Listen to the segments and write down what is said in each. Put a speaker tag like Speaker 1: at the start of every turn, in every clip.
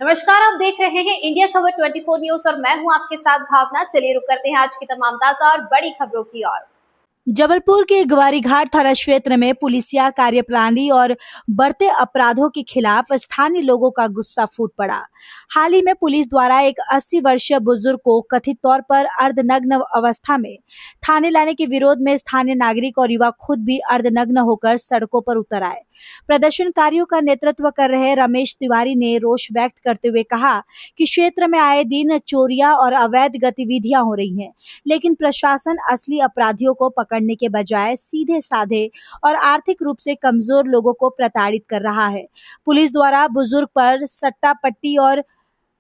Speaker 1: नमस्कार, आप देख रहे हैं इंडिया खबर 24 न्यूज और मैं हूं आपके साथ भावना। चलिए रुक करते हैं आज की तमाम ताजा और बड़ी खबरों की ओर।
Speaker 2: जबलपुर के ग्वारीघाट थाना क्षेत्र में पुलिसिया कार्यप्रणाली और बढ़ते अपराधों के खिलाफ स्थानीय लोगों का गुस्सा फूट पड़ा। हाल ही में पुलिस द्वारा एक 80 वर्षीय बुजुर्ग को कथित तौर पर अर्धनग्न अवस्था में थाने लाने के विरोध में स्थानीय नागरिक और युवा खुद भी अर्धनग्न होकर सड़कों पर उतर आए। प्रदर्शनकारियों का नेतृत्व कर रहे रमेश तिवारी ने रोष व्यक्त करते हुए कहा कि क्षेत्र में आए दिन चोरियां और अवैध गतिविधियां हो रही हैं, लेकिन प्रशासन असली अपराधियों को पकड़ने के बजाय सीधे साधे और आर्थिक रूप से कमजोर लोगों को प्रताड़ित कर रहा है। पुलिस द्वारा बुजुर्ग पर सट्टा पट्टी और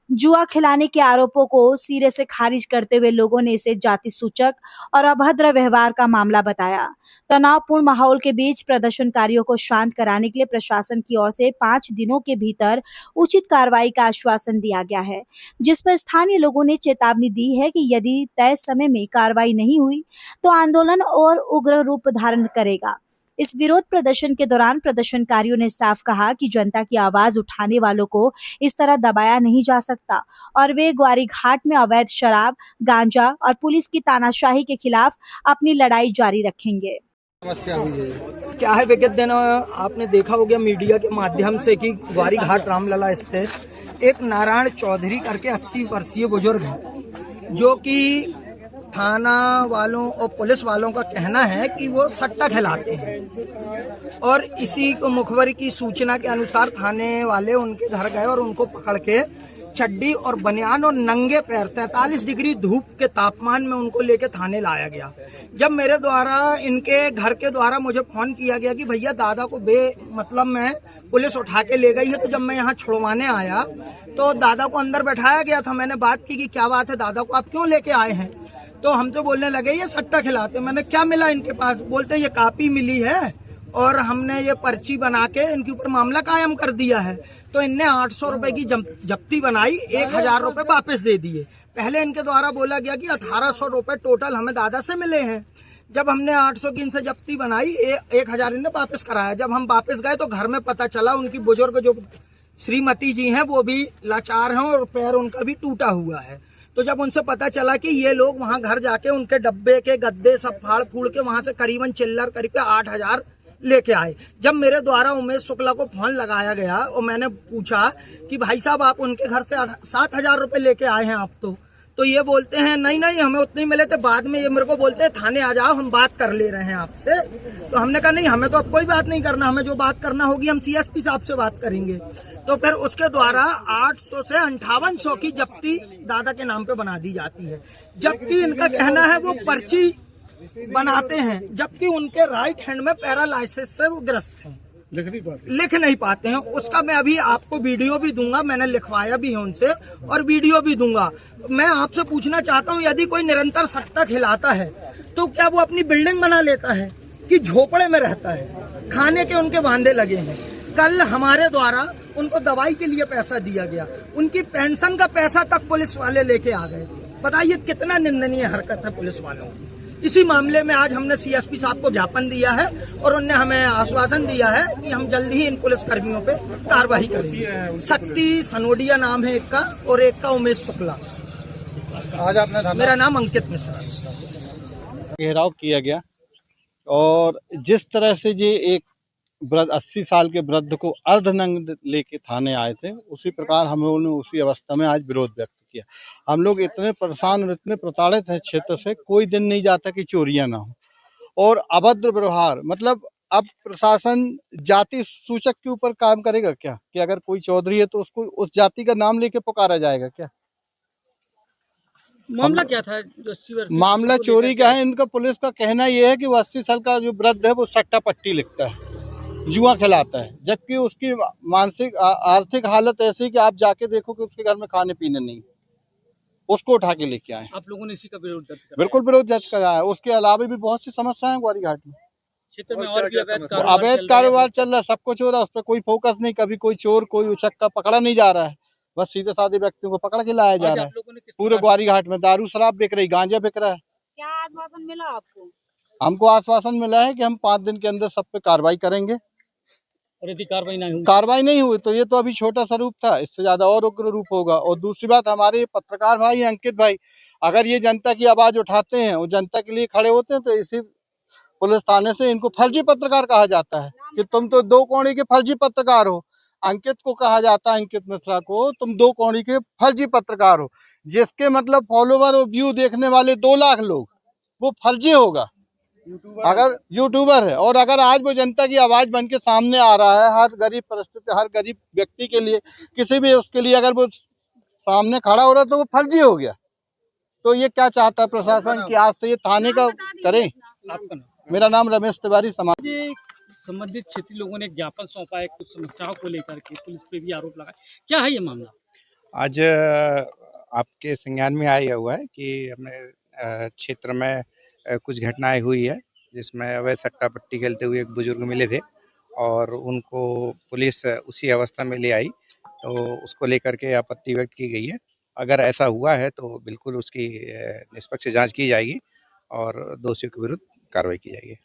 Speaker 2: जुआ खिलाने के आरोपों को सिरे से खारिज करते हुए लोगों ने इसे जाति सूचक और अभद्र व्यवहार का मामला बताया। तनावपूर्ण माहौल के बीच प्रदर्शनकारियों को शांत कराने के लिए प्रशासन की ओर से 5 दिनों के भीतर उचित कार्रवाई का आश्वासन दिया गया है, जिस पर स्थानीय लोगों ने चेतावनी दी है कि यदि तय समय में कार्रवाई नहीं हुई तो आंदोलन और उग्र रूप धारण करेगा। इस विरोध प्रदर्शन के दौरान प्रदर्शनकारियों ने साफ कहा कि जनता की आवाज उठाने वालों को इस तरह दबाया नहीं जा सकता और वे ग्वारीघाट में अवैध शराब, गांजा और पुलिस की तानाशाही के खिलाफ अपनी लड़ाई जारी रखेंगे।
Speaker 3: समस्या हुई है क्या है? विगत दिन आपने देखा हो गया मीडिया के माध्यम से कि ग्वारीघाट रामलला स्थित एक नारायण चौधरी करके 80 वर्षीय बुजुर्ग हैं, जो कि थाना वालों और पुलिस वालों का कहना है कि वो सट्टा खिलाते हैं और इसी को मुखबरी की सूचना के अनुसार थाने वाले उनके घर गए और उनको पकड़ के चड्डी और बनियान और नंगे पैर 43 डिग्री धूप के तापमान में उनको लेके थाने लाया गया। जब मेरे द्वारा इनके घर के द्वारा मुझे फोन किया गया कि भैया दादा को मतलब में पुलिस उठा के ले गई है, तो जब मैं यहाँ छुड़वाने आया तो दादा को अंदर बैठाया गया था। मैंने बात की कि क्या बात है, दादा को आप क्यों लेके आए हैं? तो हम तो बोलने लगे ये सट्टा खिलाते। मैंने क्या मिला इनके पास? बोलते ये कापी मिली है और हमने ये पर्ची बना के इनके ऊपर मामला कायम कर दिया है। तो इनने 800 रुपए की जब्ती बनाई, 1000 रुपए वापस दे दिए। पहले इनके द्वारा बोला गया कि 1800 रुपए टोटल हमें दादा से मिले हैं। जब हमने 800 की इनसे जब्ती बनाई, 1000 इनने वापस कराया। जब हम वापस गए तो घर में पता चला उनकी बुजुर्ग जो श्रीमती जी हैं वो भी लाचार हैं और पैर उनका भी टूटा हुआ है। तो जब उनसे पता चला कि ये लोग वहां घर जाके उनके डब्बे के गद्दे सब फाड़ फूड़ के वहां से करीबन चिल्लर करीब 8000 लेके आए। जब मेरे द्वारा उमेश शुक्ला को फोन लगाया गया और मैंने पूछा कि भाई साहब आप उनके घर से 7000 रुपए लेके आए हैं आप, तो ये बोलते हैं नहीं नहीं हमें उतने मिले थे। बाद में ये मेरे को बोलते हैं थाने आ जाओ, हम बात कर ले रहे हैं आपसे। तो हमने कहा नहीं, हमें तो अब कोई बात नहीं करना, हमें जो बात करना होगी हम सीएसपी साहब से बात करेंगे। तो फिर उसके द्वारा 800 से 5800 की जब्ती दादा के नाम पे बना दी जाती है, जबकि इनका कहना है वो पर्ची बनाते हैं, जबकि उनके राइट हैंड में पैरालाइसिस से वो ग्रस्त हैं, लिख नहीं पाते हैं। उसका मैं अभी आपको वीडियो भी दूंगा, मैंने लिखवाया भी है उनसे और वीडियो भी दूंगा। मैं आपसे पूछना चाहता हूँ, यदि कोई निरंतर सट्टा खिलाता है तो क्या वो अपनी बिल्डिंग बना लेता है कि झोपड़े में रहता है? खाने के उनके वांदे लगे हैं। कल हमारे द्वारा उनको दवाई के लिए पैसा दिया गया, उनकी पेंशन का पैसा तक पुलिस वाले लेके आ गए। बताइए कितना निंदनीय हरकत है पुलिस वालों की। इसी मामले में आज हमने सीएसपी साहब को ज्ञापन दिया है और उन्होंने हमें आश्वासन दिया है कि हम जल्द ही इन पुलिस कर्मियों पे कार्रवाई करेंगे। शक्ति सनोडिया नाम है एक का और एक का उमेश शुक्ला।
Speaker 4: आज आपने
Speaker 3: मेरा नाम अंकित मिश्रा।
Speaker 4: घेराव किया गया और जिस तरह से ये एक 80 साल के वृद्ध को अर्धनग्न लेके थाने आए थे, उसी प्रकार हम लोगों ने उसी अवस्था में आज विरोध व्यक्त किया। हम लोग इतने परेशान और इतने प्रताड़ित हैं क्षेत्र से, कोई दिन नहीं जाता कि चोरियां ना हो और अभद्र व्यवहार। मतलब अब प्रशासन जाति सूचक के ऊपर काम करेगा क्या कि अगर कोई चौधरी है तो उसको उस जाति का नाम लेके पुकारा जाएगा क्या?
Speaker 3: मामला क्या था?
Speaker 4: मामला चोरी का है। इनका पुलिस का कहना यह है कि वो 80 साल का जो वृद्ध है वो सट्टा पट्टी लिखता है, जुआ खिलाता है, जबकि उसकी मानसिक आर्थिक हालत ऐसी कि आप जाके देखो कि उसके घर में खाने पीने नहीं। उसको उठा के लेके आए।
Speaker 3: आप लोगों ने इसी का विरोध दर्ज कराया?
Speaker 4: बिल्कुल विरोध दर्ज कराया है। उसके अलावा भी बहुत सी समस्याएं हैं ग्वारीघाट में।
Speaker 3: क्षेत्र में और भी
Speaker 4: अवैध कारोबार चल रहा है, सब कुछ हो रहा है, उस पर कोई फोकस नहीं। कभी कोई चोर कोई उचक्का पकड़ा नहीं जा रहा है, बस सीधे साधे व्यक्तियों को पकड़ के लाया जा रहा है। पूरे ग्वारीघाट में दारू शराब बिक रही, गांजा बिक रहा है।
Speaker 1: क्या आश्वासन मिला आपको?
Speaker 4: हमको आश्वासन मिला है कि हम 5 दिन के अंदर सब पे कार्रवाई करेंगे
Speaker 5: और यदि कार्रवाई नहीं हुई
Speaker 4: कार्रवाई नहीं हुई तो ये तो अभी छोटा सा रूप था, इससे ज्यादा और उग्र रूप होगा। और दूसरी बात, हमारे पत्रकार भाई हैं, अंकित भाई, अगर ये जनता की आवाज उठाते हैं और जनता के लिए खड़े होते हैं, तो इसी पुलिस थाने से इनको फर्जी पत्रकार कहा जाता है कि तुम तो दो कौड़ी के फर्जी पत्रकार हो। अंकित को कहा जाता है, अंकित मिश्रा को, तुम दो कौड़ी के फर्जी पत्रकार हो, जिसके मतलब फॉलोवर और व्यू देखने वाले 2 लाख लोग, वो फर्जी होगा अगर यूट्यूबर है। और अगर आज वो जनता की आवाज बन के सामने आ रहा है, हर गरीब परिस्थिति, हर गरीब व्यक्ति के लिए, किसी भी उसके लिए अगर वो सामने खड़ा हो रहा है, तो वो फर्जी हो गया। तो ये क्या चाहता है प्रशासन कि आज से ये थाने का करें।
Speaker 5: आपका नाम?
Speaker 4: मेरा नाम रमेश तिवारी, समाज।
Speaker 5: ये संबंधित क्षेत्रीय लोगों ने एक ज्ञापन सौंपा है कुछ समस्याओं को लेकर के, पुलिस पे भी आरोप लगा। क्या है ये मामला?
Speaker 6: आज आपके संज्ञान में आया हुआ है कि अपने क्षेत्र में कुछ घटनाएं हुई है, जिसमें अवैध सट्टा पट्टी खेलते हुए एक बुजुर्ग मिले थे और उनको पुलिस उसी अवस्था में ले आई, तो उसको लेकर के आपत्ति व्यक्त की गई है। अगर ऐसा हुआ है तो बिल्कुल उसकी निष्पक्ष जांच की जाएगी और दोषियों के विरुद्ध कार्रवाई की जाएगी।